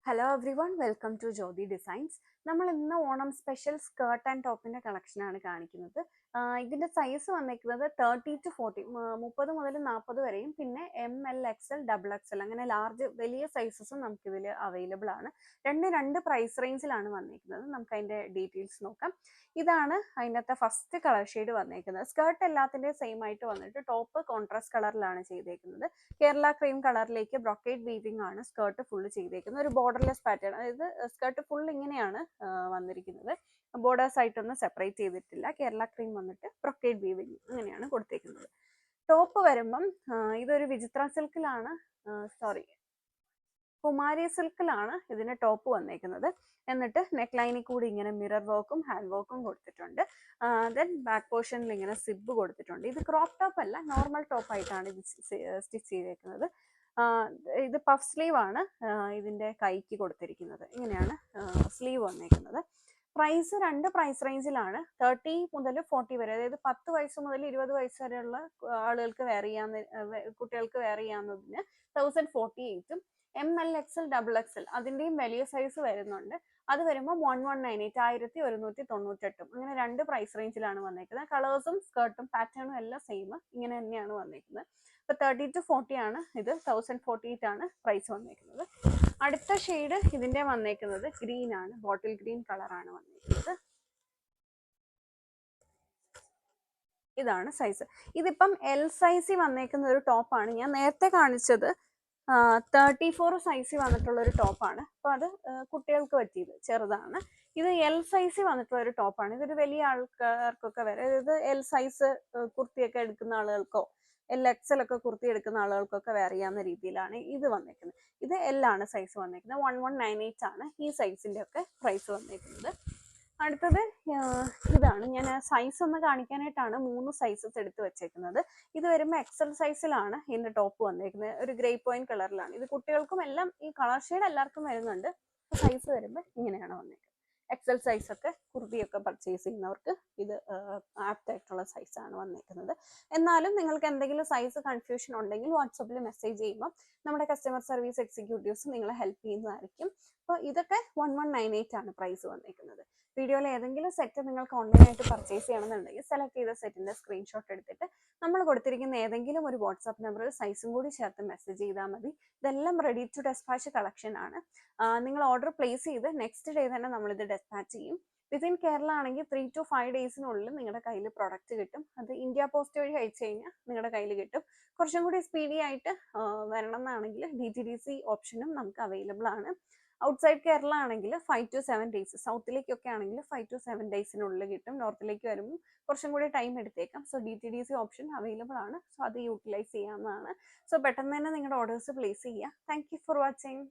Hello everyone, welcome to Jyoti designs. നമ്മൾ ഇന്ന് Onam special skirt and ടോപ്പിന്റെ കളക്ഷനാണ് കാണിക്കുന്നത്. ഇതിന്റെ സൈസ് വന്നിരിക്കുന്നത് 30 to 40, 30 മുതൽ 40 വരെയും, പിന്നെ ML, XL, XXL അങ്ങനെ ലാർജ് വലിയ സൈസസും നമുക്ക് ഇതിൽ അവൈലബിൾ ആണ്. രണ്ട് പ്രൈസ് റേഞ്ചിലാണ് വന്നിരിക്കുന്നത്. നമുക്ക് അതിന്റെ ഡീറ്റെയിൽസ് നോക്കാം. ഇതാണ് അതിനകത്തെ ഫസ്റ്റ് കളർ ഷെയ്ഡ് വന്നിരിക്കുന്നത്. സ്കേർട്ട് എല്ലാത്തിന്റെയും സെയിം ആയിട്ട് വന്നിട്ട് ടോപ്പ് കോൺട്രാസ്റ്റ് കളറിലാണ് ചെയ്തേക്കുന്നത്. കേരള ക്രീം കളറിലേക്ക് ബ്രൊക്കേഡ് വീവിംഗ് ആണ് സ്കേർട്ട് ഫുള്ള് ചെയ്തേക്കുന്നത്. ഒരു ബോർഡർലെസ് പാറ്റേൺ, അതായത് സ്കേർട്ട് ഫുൾ ഇങ്ങനെയാണ് വന്നിരിക്കുന്നത്. ബോർഡേഴ്സ് ആയിട്ടൊന്നും സെപ്പറേറ്റ് ചെയ്തിട്ടില്ല. കേരള ക്രീം വന്നിട്ട് ബ്രൊക്കേഡ് വീവിംഗ് അങ്ങനെയാണ് കൊടുത്തേക്കുന്നത്. ടോപ്പ് വരുമ്പം ഇതൊരു വിചിത്ര സിൽക്കിലാണ്, കുമാരി സിൽക്കിലാണ് ഇതിന് ടോപ്പ് വന്നേക്കുന്നത്. എന്നിട്ട് നെക്ക് ലൈനിൽ കൂടി ഇങ്ങനെ മിറർ വർക്കും ഹാൻഡ് വർക്കും കൊടുത്തിട്ടുണ്ട്. ദെൻ ബാക്ക് പോർഷനിൽ ഇങ്ങനെ സിബ് കൊടുത്തിട്ടുണ്ട്. ഇത് ക്രോപ്പ് ടോപ്പ് അല്ല, നോർമൽ ടോപ്പ് ആയിട്ടാണ് ഇത് സ്റ്റിച്ച് ചെയ്തേക്കുന്നത്. ഇത് പഫ് സ്ലീവ് ആണ് ഇതിന്റെ കൈക്ക് കൊടുത്തിരിക്കുന്നത്. ഇങ്ങനെയാണ് സ്ലീവ് വന്നേക്കുന്നത്. രണ്ട് പ്രൈസ് റേഞ്ചിലാണ്. 30 മുതൽ 40 വരെ, അതായത് 10 വയസ്സ് മുതൽ 20 വയസ്സ് വരെയുള്ള ആളുകൾക്ക് കുട്ടികൾക്ക് വെയർ ചെയ്യാവുന്നതിന് 1048ഉം, ML, XL, XXL അതിന്റെയും വലിയ സൈസ് വരുന്നുണ്ട്. അത് വരുമ്പോൾ 1198, 1198. അങ്ങനെ രണ്ട് പ്രൈസ് റേഞ്ചിലാണ് വന്നേക്കുന്നത്. കളേഴ്സും സ്കേർട്ടും പാറ്റേണും എല്ലാം സെയിം ഇങ്ങനെ തന്നെയാണ് വന്നേക്കുന്നത്. ഇപ്പൊ 30 to 40 ആണ് ഇത്. 1048 ആണ് പ്രൈസ് വന്നേക്കുന്നത്. അടുത്ത ഷെയ്ഡ് ഇതിന്റെ വന്നേക്കുന്നത് ഗ്രീൻ ആണ്, ബോട്ടിൽ ഗ്രീൻ കളറാണ് വന്നേക്കുന്നത്. ഇതാണ് സൈസ്. ഇതിപ്പം L സൈസിൽ വന്നേക്കുന്ന ഒരു ടോപ്പാണ്. ഞാൻ നേരത്തെ കാണിച്ചത് 34 സൈസിൽ വന്നിട്ടുള്ള ഒരു ടോപ്പാണ്. അപ്പൊ അത് കുട്ടികൾക്ക് പറ്റിയത് ചെറുതാണ്. ഇത് L സൈസിൽ വന്നിട്ടുള്ള ഒരു ടോപ്പാണ്. ഇതൊരു വലിയ ആൾക്കാർക്കൊക്കെ വരെ, അതായത് L സൈസ് കുർത്തിയൊക്കെ എടുക്കുന്ന ആളുകൾക്കോ XL ഒക്കെ കുർത്തി എടുക്കുന്ന ആളുകൾക്കൊക്കെ വെയർ ചെയ്യാവുന്ന രീതിയിലാണ് ഇത് വന്നേക്കുന്നത്. ഇത് L ആണ് സൈസ് വന്നേക്കുന്നത്. 1198 ആണ് ഈ സൈസിന്റെ ഒക്കെ പ്രൈസ് വന്നേക്കുന്നത്. അടുത്തത് ഇതാണ്. ഞാൻ സൈസ് ഒന്ന് കാണിക്കാനായിട്ടാണ് 3 സൈസസ് എടുത്ത് വെച്ചേക്കുന്നത്. ഇത് വരുമ്പോൾ XL സൈസിലാണ് ഇതിന്റെ ടോപ്പ് വന്നേക്കുന്നത്. ഒരു ഗ്രേ പോയിന്റ് കളറിലാണ്. ഇത് കുട്ടികൾക്കും എല്ലാം ഈ കളർ ഷെയ്ഡ് എല്ലാവർക്കും വരുന്നുണ്ട്. സൈസ് വരുമ്പോൾ ഇങ്ങനെയാണ് വന്നേക്കുന്നത്. XL സൈസ് ഒക്കെ കുർത്തിയൊക്കെ പർച്ചേസ് ചെയ്യുന്നവർക്ക് ഇത് ആപ്റ്റ് ആയിട്ടുള്ള സൈസാണ് വന്നേക്കുന്നത്. എന്നാലും നിങ്ങൾക്ക് എന്തെങ്കിലും സൈസ് കൺഫ്യൂഷൻ ഉണ്ടെങ്കിൽ വാട്സപ്പിൽ മെസ്സേജ് ചെയ്യുമ്പോൾ നമ്മുടെ കസ്റ്റമർ സർവീസ് എക്സിക്യൂട്ടീവ്സ് നിങ്ങളെ ഹെൽപ്പ് ചെയ്യുന്നതായിരിക്കും. അപ്പോൾ ഇതൊക്കെ 1198 ആണ് പ്രൈസ് വന്നേക്കുന്നത്. വീഡിയോയിൽ ഏതെങ്കിലും സെറ്റ് നിങ്ങൾക്ക് ഓൺലൈനായിട്ട് പർച്ചേസ് ചെയ്യണമെന്നുണ്ടെങ്കിൽ സെലക്ട് ചെയ്ത സെറ്റിന്റെ സ്ക്രീൻഷോട്ട് എടുത്തിട്ട് നമ്മൾ കൊടുത്തിരിക്കുന്ന ഏതെങ്കിലും ഒരു വാട്സാപ്പ് നമ്പറിൽ സൈസും കൂടി ചേർത്ത് മെസ്സേജ് ചെയ്താൽ മതി. ഇതെല്ലാം റെഡി ടു ഡെസ്പാച്ച് കളക്ഷൻ ആണ്. നിങ്ങൾ ഓർഡർ പ്ലേസ് ചെയ്ത് നെക്സ്റ്റ് ഡേ തന്നെ നമ്മളിത് ഡെസ്പാച്ച് ചെയ്യും. വിത്തിൻ കേരള ആണെങ്കിൽ 3 to 5 ഡേയ്സിനുള്ളിൽ നിങ്ങളുടെ കയ്യിൽ പ്രൊഡക്റ്റ് കിട്ടും. അത് ഇന്ത്യ പോസ്റ്റ് വഴി അയച്ചു കഴിഞ്ഞാൽ നിങ്ങളുടെ കയ്യിൽ കിട്ടും. കുറച്ചും കൂടി സ്പീഡി ആയിട്ട് വരണം എന്നാണെങ്കിൽ DTDC ഓപ്ഷനും നമുക്ക് അവൈലബിൾ ആണ്. ഔട്ട്സൈഡ് കേരള ആണെങ്കിൽ 5 to 7 ഡേയ്സ്, സൗത്തിലേക്കൊക്കെ ആണെങ്കിൽ 5 to 7 ഡേയ്സിനുള്ളിൽ കിട്ടും. നോർത്തിലേക്ക് വരുമ്പോൾ കുറച്ചും കൂടി ടൈം എടുത്തേക്കാം. സോ DTDC ഓപ്ഷൻ അവൈലബിൾ ആണ്. സോ അത് യൂട്ടിലൈസ് ചെയ്യാവുന്നതാണ്. സോ പെട്ടെന്ന് തന്നെ നിങ്ങളുടെ ഓർഡേഴ്സ് പ്ലേസ് ചെയ്യുക. Thank you for watching.